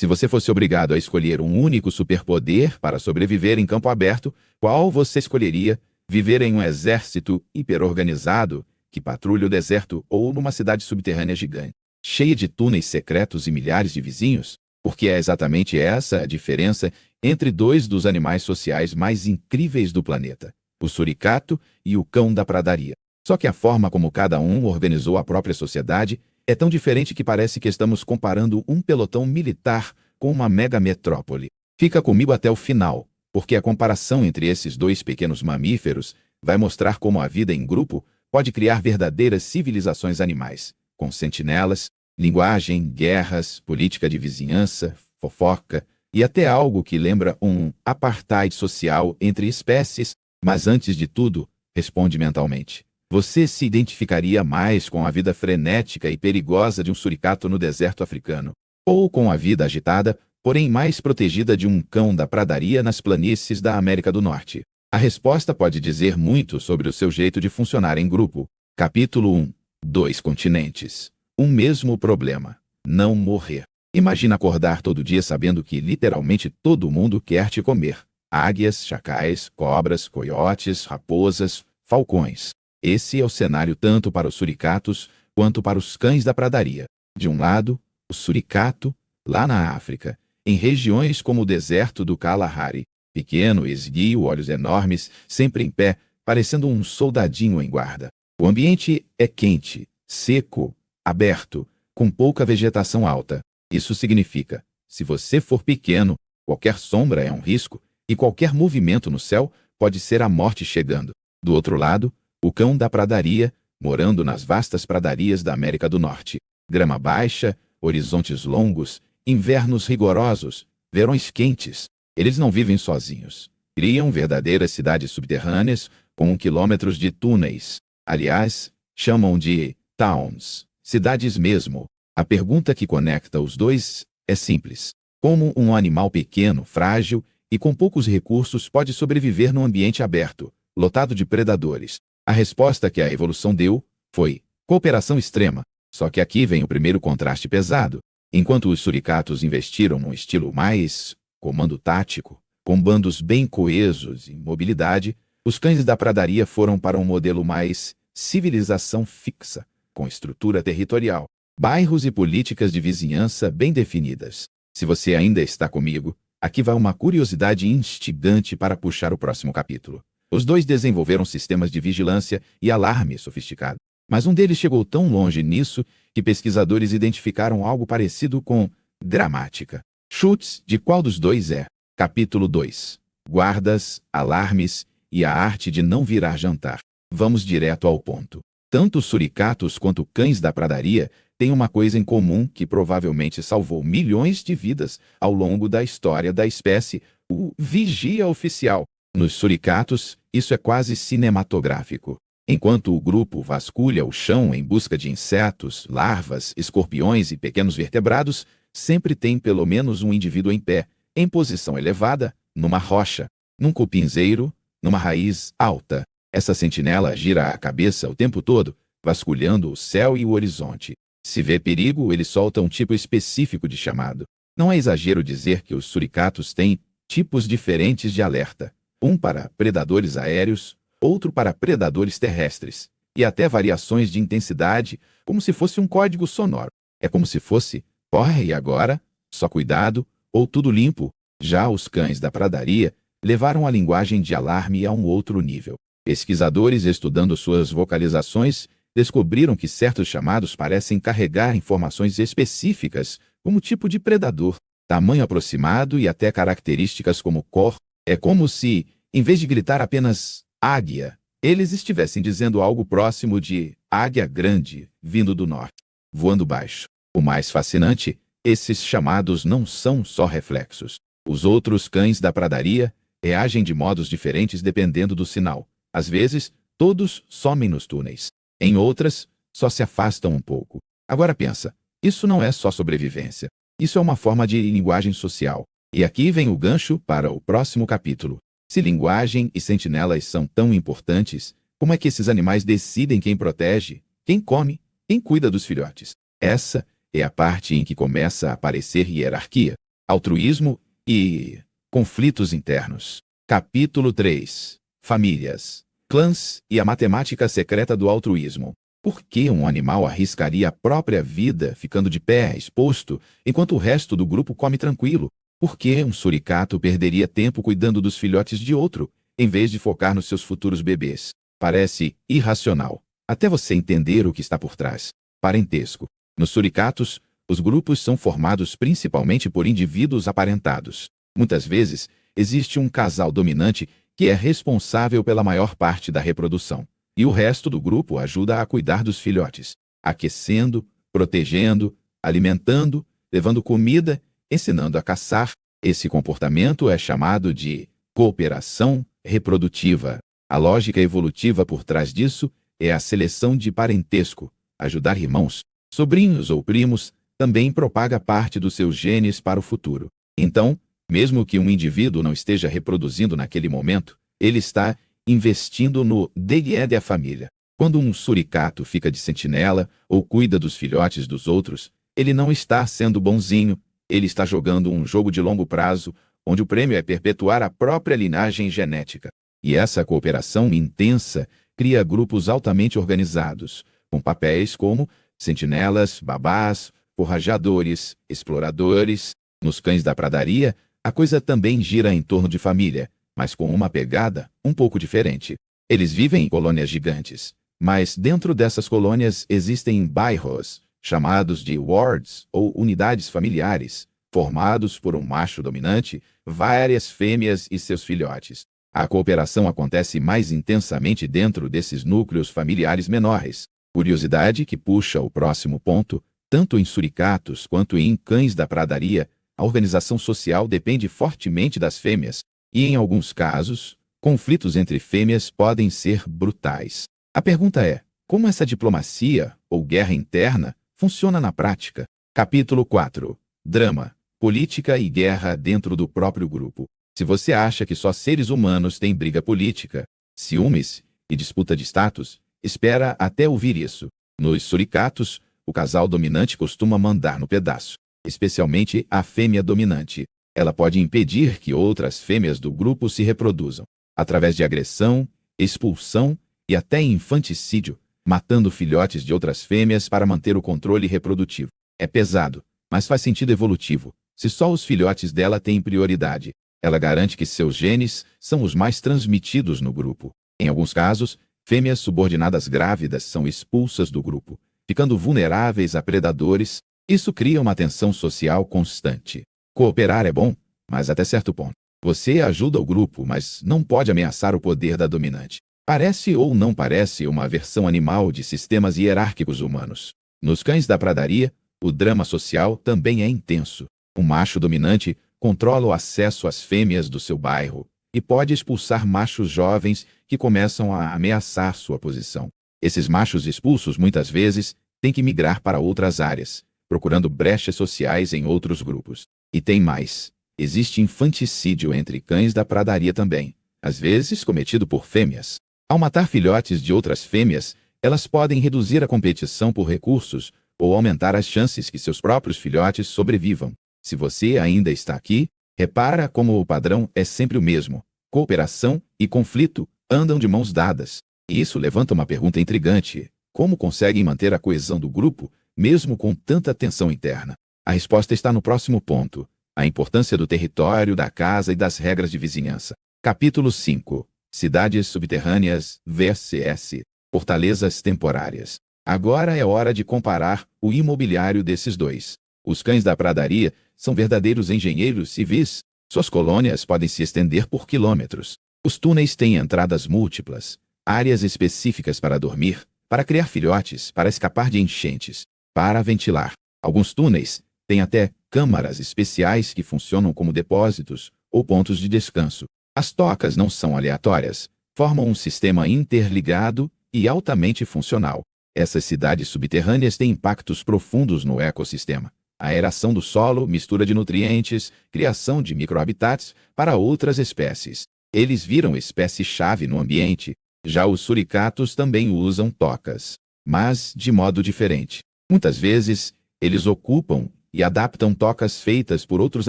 Se você fosse obrigado a escolher um único superpoder para sobreviver em campo aberto, qual você escolheria? Viver em um exército hiperorganizado que patrulha o deserto ou numa cidade subterrânea gigante, cheia de túneis secretos e milhares de vizinhos? Porque é exatamente essa a diferença entre dois dos animais sociais mais incríveis do planeta, o suricato e o cão da pradaria. Só que a forma como cada um organizou a própria sociedade é tão diferente que parece que estamos comparando um pelotão militar com uma mega metrópole. Fica comigo até o final, porque a comparação entre esses dois pequenos mamíferos vai mostrar como a vida em grupo pode criar verdadeiras civilizações animais, com sentinelas, linguagem, guerras, política de vizinhança, fofoca e até algo que lembra um apartheid social entre espécies. Mas antes de tudo, responde mentalmente. Você se identificaria mais com a vida frenética e perigosa de um suricato no deserto africano, ou com a vida agitada, porém mais protegida de um cão da pradaria nas planícies da América do Norte? A resposta pode dizer muito sobre o seu jeito de funcionar em grupo. Capítulo 1. 2 continentes. Um mesmo problema. Não morrer. Imagina acordar todo dia sabendo que literalmente todo mundo quer te comer. Águias, chacais, cobras, coiotes, raposas, falcões. Esse é o cenário tanto para os suricatos quanto para os cães da pradaria. De um lado, o suricato, lá na África, em regiões como o deserto do Kalahari, pequeno, esguio, olhos enormes, sempre em pé, parecendo um soldadinho em guarda. O ambiente é quente, seco, aberto, com pouca vegetação alta. Isso significa, se você for pequeno, qualquer sombra é um risco e qualquer movimento no céu pode ser a morte chegando. Do outro lado, o cão da pradaria, morando nas vastas pradarias da América do Norte. Grama baixa, horizontes longos, invernos rigorosos, verões quentes. Eles não vivem sozinhos. Criam verdadeiras cidades subterrâneas com quilômetros de túneis. Aliás, chamam de towns, cidades mesmo. A pergunta que conecta os dois é simples. Como um animal pequeno, frágil e com poucos recursos pode sobreviver num ambiente aberto, lotado de predadores? A resposta que a evolução deu foi cooperação extrema. Só que aqui vem o primeiro contraste pesado. Enquanto os suricatos investiram num estilo mais comando tático, com bandos bem coesos e mobilidade, os cães da pradaria foram para um modelo mais civilização fixa, com estrutura territorial, bairros e políticas de vizinhança bem definidas. Se você ainda está comigo, aqui vai uma curiosidade instigante para puxar o próximo capítulo. Os dois desenvolveram sistemas de vigilância e alarme sofisticado, mas um deles chegou tão longe nisso que pesquisadores identificaram algo parecido com gramática. Chutes de qual dos dois é? Capítulo 2. Guardas, alarmes e a arte de não virar jantar. Vamos direto ao ponto. Tanto os suricatos quanto cães da pradaria têm uma coisa em comum que provavelmente salvou milhões de vidas ao longo da história da espécie: o vigia oficial. Nos suricatos, isso é quase cinematográfico. Enquanto o grupo vasculha o chão em busca de insetos, larvas, escorpiões e pequenos vertebrados, sempre tem pelo menos um indivíduo em pé, em posição elevada, numa rocha, num cupinzeiro, numa raiz alta. Essa sentinela gira a cabeça o tempo todo, vasculhando o céu e o horizonte. Se vê perigo, ele solta um tipo específico de chamado. Não é exagero dizer que os suricatos têm tipos diferentes de alerta. Um para predadores aéreos, outro para predadores terrestres, e até variações de intensidade, como se fosse um código sonoro. É como se fosse, corre agora, só cuidado, ou tudo limpo. Já os cães da pradaria levaram a linguagem de alarme a um outro nível. Pesquisadores estudando suas vocalizações descobriram que certos chamados parecem carregar informações específicas, como tipo de predador, tamanho aproximado e até características como cor. É como se, em vez de gritar apenas águia, eles estivessem dizendo algo próximo de águia grande, vindo do norte, voando baixo. O mais fascinante, esses chamados não são só reflexos. Os outros cães da pradaria reagem de modos diferentes dependendo do sinal. Às vezes, todos somem nos túneis. Em outras, só se afastam um pouco. Agora pensa, isso não é só sobrevivência. Isso é uma forma de linguagem social. E aqui vem o gancho para o próximo capítulo. Se linguagem e sentinelas são tão importantes, como é que esses animais decidem quem protege, quem come, quem cuida dos filhotes? Essa é a parte em que começa a aparecer hierarquia. altruísmo e conflitos internos. Capítulo 3. Famílias, clãs e a matemática secreta do altruísmo. Por que um animal arriscaria a própria vida ficando de pé, exposto, enquanto o resto do grupo come tranquilo? Por que um suricato perderia tempo cuidando dos filhotes de outro, em vez de focar nos seus futuros bebês? Parece irracional, até você entender o que está por trás. Parentesco. Nos suricatos, os grupos são formados principalmente por indivíduos aparentados. Muitas vezes, existe um casal dominante que é responsável pela maior parte da reprodução, e o resto do grupo ajuda a cuidar dos filhotes, aquecendo, protegendo, alimentando, levando comida, ensinando a caçar. Esse comportamento é chamado de cooperação reprodutiva. A lógica evolutiva por trás disso é a seleção de parentesco. Ajudar irmãos, sobrinhos ou primos também propaga parte dos seus genes para o futuro. Então, mesmo que um indivíduo não esteja reproduzindo naquele momento, ele está investindo no DNA da família. Quando um suricato fica de sentinela ou cuida dos filhotes dos outros, ele não está sendo bonzinho, ele está jogando um jogo de longo prazo, onde o prêmio é perpetuar a própria linhagem genética. E essa cooperação intensa cria grupos altamente organizados, com papéis como sentinelas, babás, forrajadores, exploradores. Nos cães da pradaria, a coisa também gira em torno de família, mas com uma pegada um pouco diferente. Eles vivem em colônias gigantes, mas dentro dessas colônias existem bairros, chamados de wards ou unidades familiares, formados por um macho dominante, várias fêmeas e seus filhotes. A cooperação acontece mais intensamente dentro desses núcleos familiares menores. Curiosidade que puxa o próximo ponto: tanto em suricatos quanto em cães da pradaria, a organização social depende fortemente das fêmeas, e em alguns casos, conflitos entre fêmeas podem ser brutais. A pergunta é: como essa diplomacia, ou guerra interna, funciona na prática? Capítulo 4. Drama, política e guerra dentro do próprio grupo. Se você acha que só seres humanos têm briga política, ciúmes e disputa de status, espera até ouvir isso. Nos suricatos, o casal dominante costuma mandar no pedaço, especialmente a fêmea dominante. Ela pode impedir que outras fêmeas do grupo se reproduzam, através de agressão, expulsão e até infanticídio, matando filhotes de outras fêmeas para manter o controle reprodutivo. É pesado, mas faz sentido evolutivo. Se só os filhotes dela têm prioridade, ela garante que seus genes são os mais transmitidos no grupo. Em alguns casos, fêmeas subordinadas grávidas são expulsas do grupo, ficando vulneráveis a predadores. Isso cria uma tensão social constante. Cooperar é bom, mas até certo ponto. Você ajuda o grupo, mas não pode ameaçar o poder da dominante. Parece ou não parece uma versão animal de sistemas hierárquicos humanos. Nos cães da pradaria, o drama social também é intenso. O macho dominante controla o acesso às fêmeas do seu bairro e pode expulsar machos jovens que começam a ameaçar sua posição. Esses machos expulsos muitas vezes têm que migrar para outras áreas, procurando brechas sociais em outros grupos. E tem mais. Existe infanticídio entre cães da pradaria também, às vezes cometido por fêmeas. Ao matar filhotes de outras fêmeas, elas podem reduzir a competição por recursos ou aumentar as chances que seus próprios filhotes sobrevivam. Se você ainda está aqui, repara como o padrão é sempre o mesmo. Cooperação e conflito andam de mãos dadas. E isso levanta uma pergunta intrigante: como conseguem manter a coesão do grupo, mesmo com tanta tensão interna? A resposta está no próximo ponto: a importância do território, da casa e das regras de vizinhança. Capítulo 5. Cidades subterrâneas vs. fortalezas temporárias. Agora é hora de comparar o imobiliário desses dois. Os cães da pradaria são verdadeiros engenheiros civis. Suas colônias podem se estender por quilômetros. Os túneis têm entradas múltiplas, áreas específicas para dormir, para criar filhotes, para escapar de enchentes, para ventilar. Alguns túneis têm até câmaras especiais que funcionam como depósitos ou pontos de descanso. As tocas não são aleatórias, formam um sistema interligado e altamente funcional. Essas cidades subterrâneas têm impactos profundos no ecossistema. Aeração do solo, mistura de nutrientes, criação de microhabitats para outras espécies. Eles viram espécie-chave no ambiente. Já os suricatos também usam tocas, mas de modo diferente. Muitas vezes, eles ocupam e adaptam tocas feitas por outros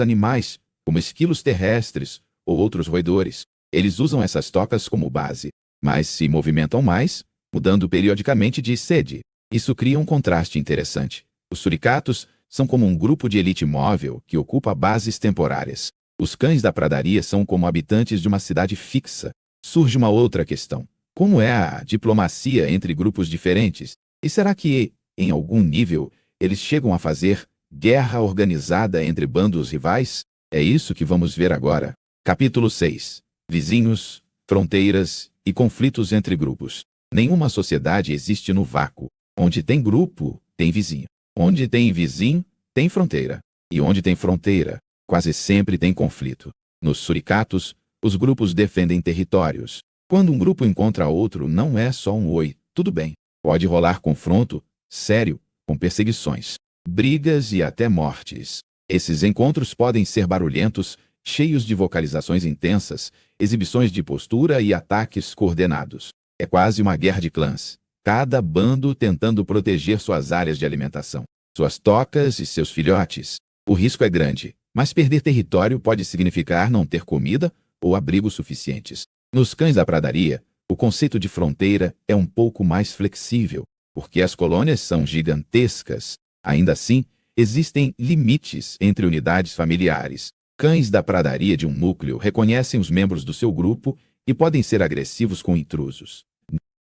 animais, como esquilos terrestres ou outros roedores. Eles usam essas tocas como base, mas se movimentam mais, mudando periodicamente de sede. Isso cria um contraste interessante. Os suricatos são como um grupo de elite móvel que ocupa bases temporárias. Os cães da pradaria são como habitantes de uma cidade fixa. Surge uma outra questão. Como é a diplomacia entre grupos diferentes? E será que, em algum nível, eles chegam a fazer guerra organizada entre bandos rivais? É isso que vamos ver agora. Capítulo 6. Vizinhos, fronteiras e conflitos entre grupos. Nenhuma sociedade existe no vácuo. Onde tem grupo, tem vizinho. Onde tem vizinho, tem fronteira. E onde tem fronteira, quase sempre tem conflito. Nos suricatos, os grupos defendem territórios. Quando um grupo encontra outro, não é só um oi, tudo bem. Pode rolar confronto sério, com perseguições, brigas e até mortes. Esses encontros podem ser barulhentos, cheios de vocalizações intensas, exibições de postura e ataques coordenados. É quase uma guerra de clãs. Cada bando tentando proteger suas áreas de alimentação, suas tocas e seus filhotes. O risco é grande, mas perder território pode significar não ter comida ou abrigos suficientes. Nos cães da pradaria, o conceito de fronteira é um pouco mais flexível, porque as colônias são gigantescas. Ainda assim, existem limites entre unidades familiares. Cães da pradaria de um núcleo reconhecem os membros do seu grupo e podem ser agressivos com intrusos.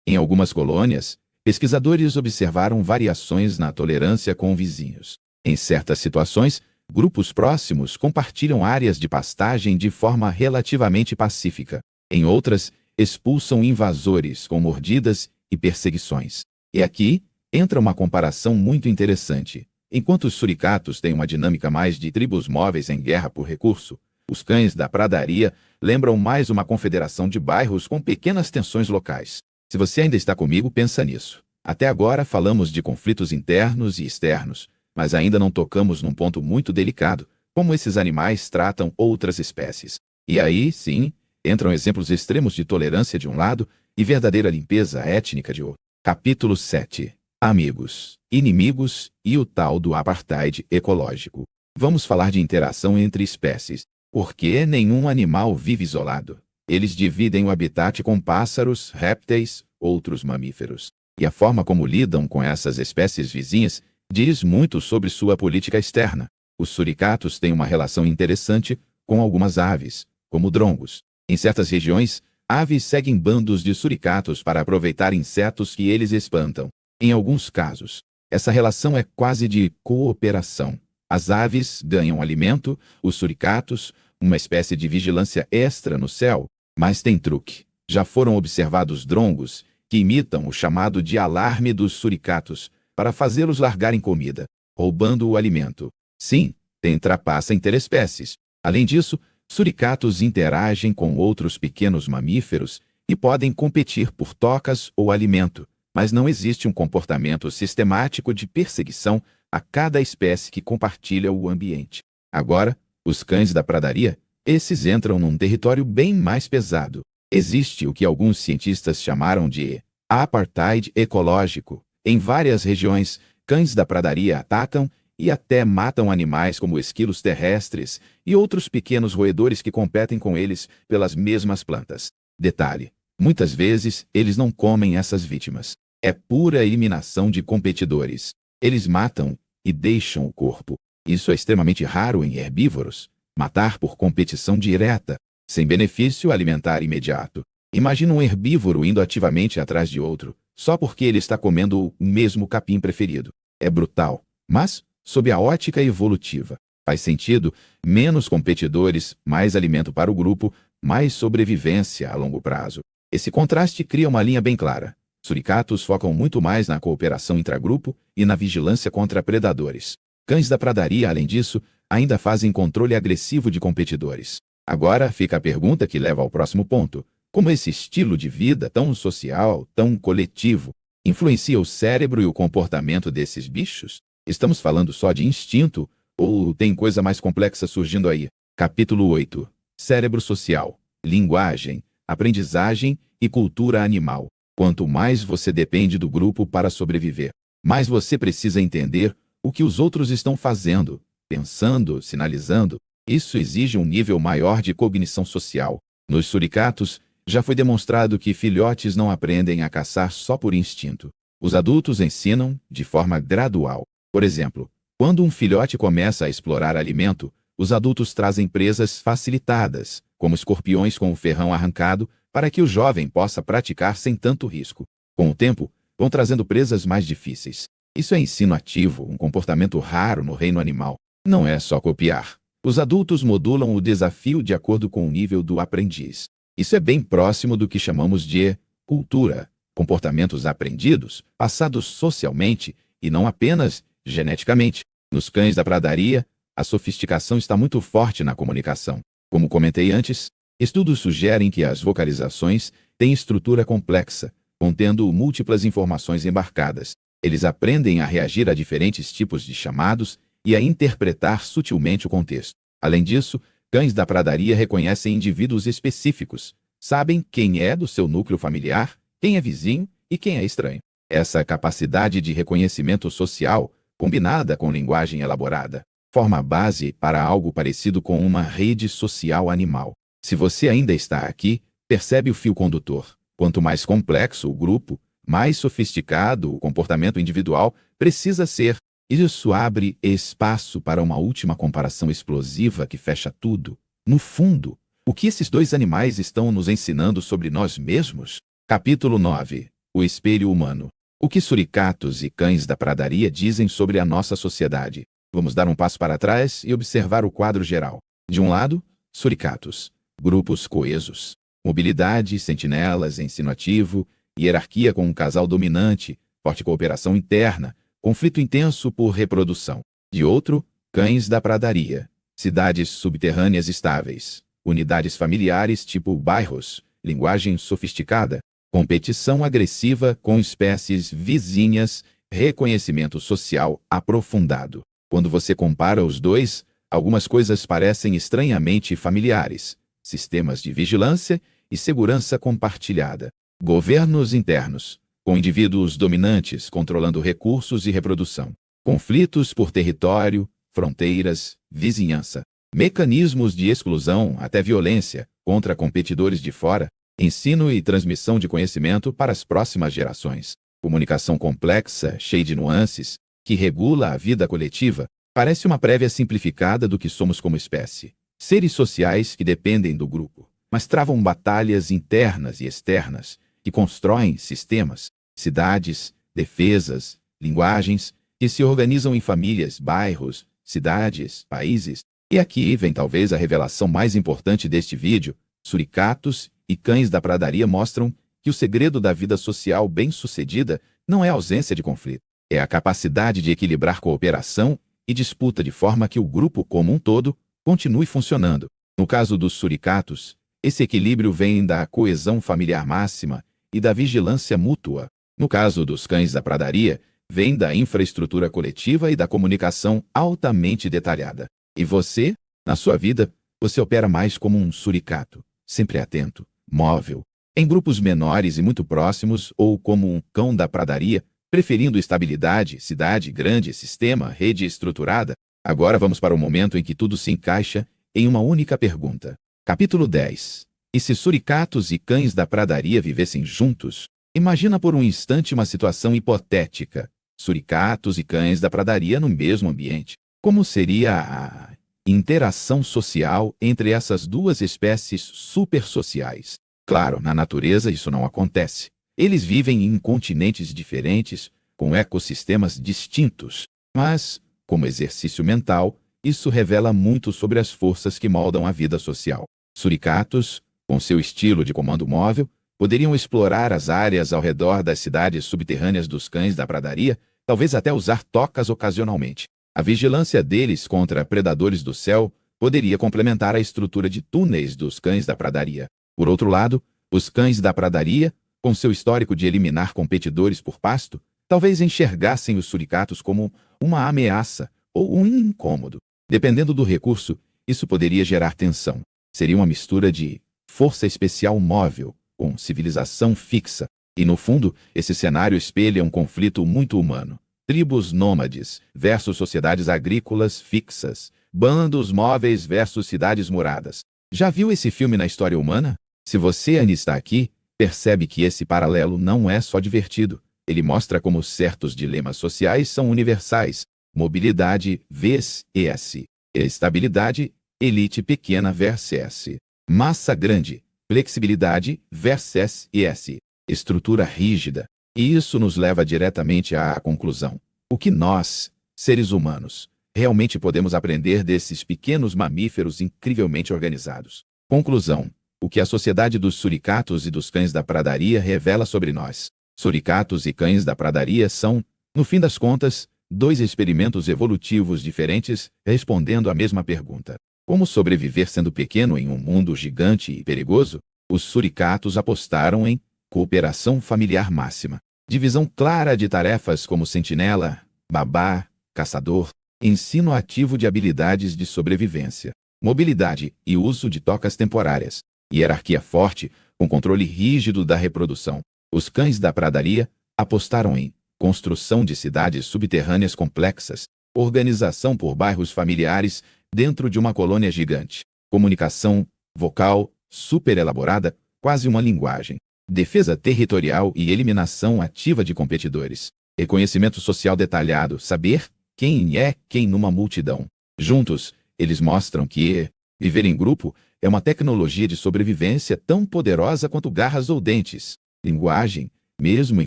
Em algumas colônias, pesquisadores observaram variações na tolerância com vizinhos. Em certas situações, grupos próximos compartilham áreas de pastagem de forma relativamente pacífica. Em outras, expulsam invasores com mordidas e perseguições. E aqui entra uma comparação muito interessante. Enquanto os suricatos têm uma dinâmica mais de tribos móveis em guerra por recurso, os cães da pradaria lembram mais uma confederação de bairros com pequenas tensões locais. Se você ainda está comigo, pensa nisso. Até agora falamos de conflitos internos e externos, mas ainda não tocamos num ponto muito delicado, como esses animais tratam outras espécies. E aí, sim, entram exemplos extremos de tolerância de um lado e verdadeira limpeza étnica de outro. Capítulo 7. Amigos, inimigos e o tal do apartheid ecológico. Vamos falar de interação entre espécies. Porque nenhum animal vive isolado. Eles dividem o habitat com pássaros, répteis, outros mamíferos. E a forma como lidam com essas espécies vizinhas diz muito sobre sua política externa. Os suricatos têm uma relação interessante com algumas aves, como drongos. Em certas regiões, aves seguem bandos de suricatos para aproveitar insetos que eles espantam. Em alguns casos, essa relação é quase de cooperação. As aves ganham alimento, os suricatos, uma espécie de vigilância extra no céu. Mas tem truque. Já foram observados drongos que imitam o chamado de alarme dos suricatos para fazê-los largarem comida, roubando o alimento. Sim, tem trapaça interespécies. Além disso, suricatos interagem com outros pequenos mamíferos e podem competir por tocas ou alimento, mas não existe um comportamento sistemático de perseguição a cada espécie que compartilha o ambiente. Agora, os cães da pradaria, esses entram num território bem mais pesado. Existe o que alguns cientistas chamaram de apartheid ecológico. Em várias regiões, cães da pradaria atacam e até matam animais como esquilos terrestres e outros pequenos roedores que competem com eles pelas mesmas plantas. Detalhe: muitas vezes eles não comem essas vítimas. É pura eliminação de competidores. Eles matam e deixam o corpo. Isso é extremamente raro em herbívoros. Matar por competição direta, sem benefício alimentar imediato. Imagina um herbívoro indo ativamente atrás de outro, só porque ele está comendo o mesmo capim preferido. É brutal, mas, sob a ótica evolutiva, faz sentido: menos competidores, mais alimento para o grupo, mais sobrevivência a longo prazo. Esse contraste cria uma linha bem clara. Suricatos focam muito mais na cooperação intragrupo e na vigilância contra predadores. Cães da pradaria, além disso, ainda fazem controle agressivo de competidores. Agora fica a pergunta que leva ao próximo ponto. Como esse estilo de vida tão social, tão coletivo, influencia o cérebro e o comportamento desses bichos? Estamos falando só de instinto ou tem coisa mais complexa surgindo aí? Capítulo 8. Cérebro social, linguagem, aprendizagem e cultura animal. Quanto mais você depende do grupo para sobreviver, mais você precisa entender o que os outros estão fazendo, pensando, sinalizando. Isso exige um nível maior de cognição social. Nos suricatos, já foi demonstrado que filhotes não aprendem a caçar só por instinto. Os adultos ensinam de forma gradual. Por exemplo, quando um filhote começa a explorar alimento, os adultos trazem presas facilitadas, como escorpiões com o ferrão arrancado, para que o jovem possa praticar sem tanto risco. Com o tempo, vão trazendo presas mais difíceis. Isso é ensino ativo, um comportamento raro no reino animal. Não é só copiar. Os adultos modulam o desafio de acordo com o nível do aprendiz. Isso é bem próximo do que chamamos de cultura, comportamentos aprendidos, passados socialmente e não apenas geneticamente. Nos cães da pradaria, a sofisticação está muito forte na comunicação. Como comentei antes, estudos sugerem que as vocalizações têm estrutura complexa, contendo múltiplas informações embarcadas. Eles aprendem a reagir a diferentes tipos de chamados e a interpretar sutilmente o contexto. Além disso, cães da pradaria reconhecem indivíduos específicos, sabem quem é do seu núcleo familiar, quem é vizinho e quem é estranho. Essa capacidade de reconhecimento social, combinada com linguagem elaborada, forma a base para algo parecido com uma rede social animal. Se você ainda está aqui, percebe o fio condutor. Quanto mais complexo o grupo, mais sofisticado o comportamento individual precisa ser. Isso abre espaço para uma última comparação explosiva que fecha tudo. No fundo, o que esses dois animais estão nos ensinando sobre nós mesmos? Capítulo 9. O espelho humano. O que suricatos e cães da pradaria dizem sobre a nossa sociedade? Vamos dar um passo para trás e observar o quadro geral. De um lado, suricatos, grupos coesos, mobilidade, sentinelas, ensino ativo, hierarquia com um casal dominante, forte cooperação interna, conflito intenso por reprodução. De outro, cães da pradaria, cidades subterrâneas estáveis, unidades familiares tipo bairros, linguagem sofisticada, competição agressiva com espécies vizinhas, reconhecimento social aprofundado. Quando você compara os dois, algumas coisas parecem estranhamente familiares. Sistemas de vigilância e segurança compartilhada. Governos internos, com indivíduos dominantes controlando recursos e reprodução. Conflitos por território, fronteiras, vizinhança. Mecanismos de exclusão até violência contra competidores de fora. Ensino e transmissão de conhecimento para as próximas gerações. Comunicação complexa, cheia de nuances, que regula a vida coletiva, parece uma prévia simplificada do que somos como espécie. Seres sociais que dependem do grupo, mas travam batalhas internas e externas, que constroem sistemas, cidades, defesas, linguagens, que se organizam em famílias, bairros, cidades, países. E aqui vem talvez a revelação mais importante deste vídeo. Suricatos e cães da pradaria mostram que o segredo da vida social bem-sucedida não é a ausência de conflito, é a capacidade de equilibrar cooperação e disputa de forma que o grupo como um todo continue funcionando. No caso dos suricatos, esse equilíbrio vem da coesão familiar máxima e da vigilância mútua. No caso dos cães da pradaria, vem da infraestrutura coletiva e da comunicação altamente detalhada. E você, na sua vida, você opera mais como um suricato, sempre atento, móvel, em grupos menores e muito próximos, ou como um cão da pradaria, preferindo estabilidade, cidade grande, sistema, rede estruturada. Agora vamos para o momento em que tudo se encaixa em uma única pergunta. Capítulo 10. E se suricatos e cães da pradaria vivessem juntos? Imagina por um instante uma situação hipotética. Suricatos e cães da pradaria no mesmo ambiente. Como seria a interação social entre essas duas espécies supersociais? Claro, na natureza isso não acontece. Eles vivem em continentes diferentes, com ecossistemas distintos. Mas, como exercício mental, isso revela muito sobre as forças que moldam a vida social. Suricatos, com seu estilo de comando móvel, poderiam explorar as áreas ao redor das cidades subterrâneas dos cães da pradaria, talvez até usar tocas ocasionalmente. A vigilância deles contra predadores do céu poderia complementar a estrutura de túneis dos cães da pradaria. Por outro lado, os cães da pradaria, com seu histórico de eliminar competidores por pasto, talvez enxergassem os suricatos como uma ameaça ou um incômodo. Dependendo do recurso, isso poderia gerar tensão. Seria uma mistura de força especial móvel com civilização fixa. E, no fundo, esse cenário espelha um conflito muito humano. tribos nômades versus sociedades agrícolas fixas, bandos móveis versus cidades muradas. Já viu esse filme na história humana? Se você ainda está aqui, percebe que esse paralelo não é só divertido. Ele mostra como certos dilemas sociais são universais. Mobilidade vs ES. Estabilidade, elite pequena versus S. Massa grande, flexibilidade versus ES. Estrutura rígida. E isso nos leva diretamente à conclusão. O que nós, seres humanos, realmente podemos aprender desses pequenos mamíferos incrivelmente organizados? Conclusão. O que a sociedade dos suricatos e dos cães da pradaria revela sobre nós. Suricatos e cães da pradaria são, no fim das contas, dois experimentos evolutivos diferentes respondendo à mesma pergunta. Como sobreviver sendo pequeno em um mundo gigante e perigoso? Os suricatos apostaram em cooperação familiar máxima, divisão clara de tarefas como sentinela, babá, caçador, ensino ativo de habilidades de sobrevivência, mobilidade e uso de tocas temporárias, hierarquia forte, com controle rígido da reprodução. Os cães da pradaria apostaram em construção de cidades subterrâneas complexas, organização por bairros familiares dentro de uma colônia gigante, comunicação vocal super elaborada, quase uma linguagem, defesa territorial e eliminação ativa de competidores, reconhecimento social detalhado, saber quem é quem numa multidão. Juntos, eles mostram que viver em grupo é uma tecnologia de sobrevivência tão poderosa quanto garras ou dentes. Linguagem, mesmo em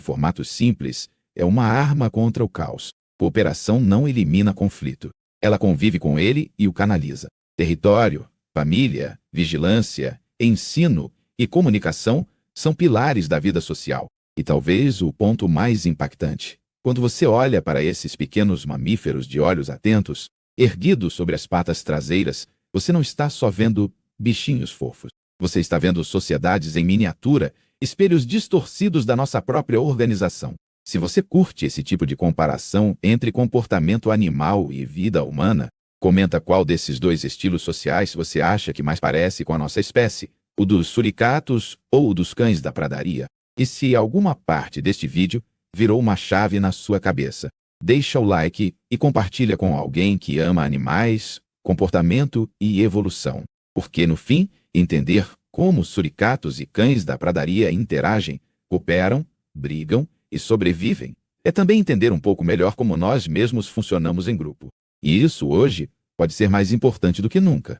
formatos simples, é uma arma contra o caos. Cooperação não elimina conflito. Ela convive com ele e o canaliza. Território, família, vigilância, ensino e comunicação são pilares da vida social. E talvez o ponto mais impactante. Quando você olha para esses pequenos mamíferos de olhos atentos, erguidos sobre as patas traseiras, você não está só vendo bichinhos fofos. Você está vendo sociedades em miniatura, espelhos distorcidos da nossa própria organização. Se você curte esse tipo de comparação entre comportamento animal e vida humana, comenta qual desses dois estilos sociais você acha que mais parece com a nossa espécie, o dos suricatos ou o dos cães da pradaria. E se alguma parte deste vídeo virou uma chave na sua cabeça, deixa o like e compartilha com alguém que ama animais, comportamento e evolução. Porque, no fim, entender como suricatos e cães da pradaria interagem, cooperam, brigam e sobrevivem é também entender um pouco melhor como nós mesmos funcionamos em grupo. E isso, hoje, pode ser mais importante do que nunca.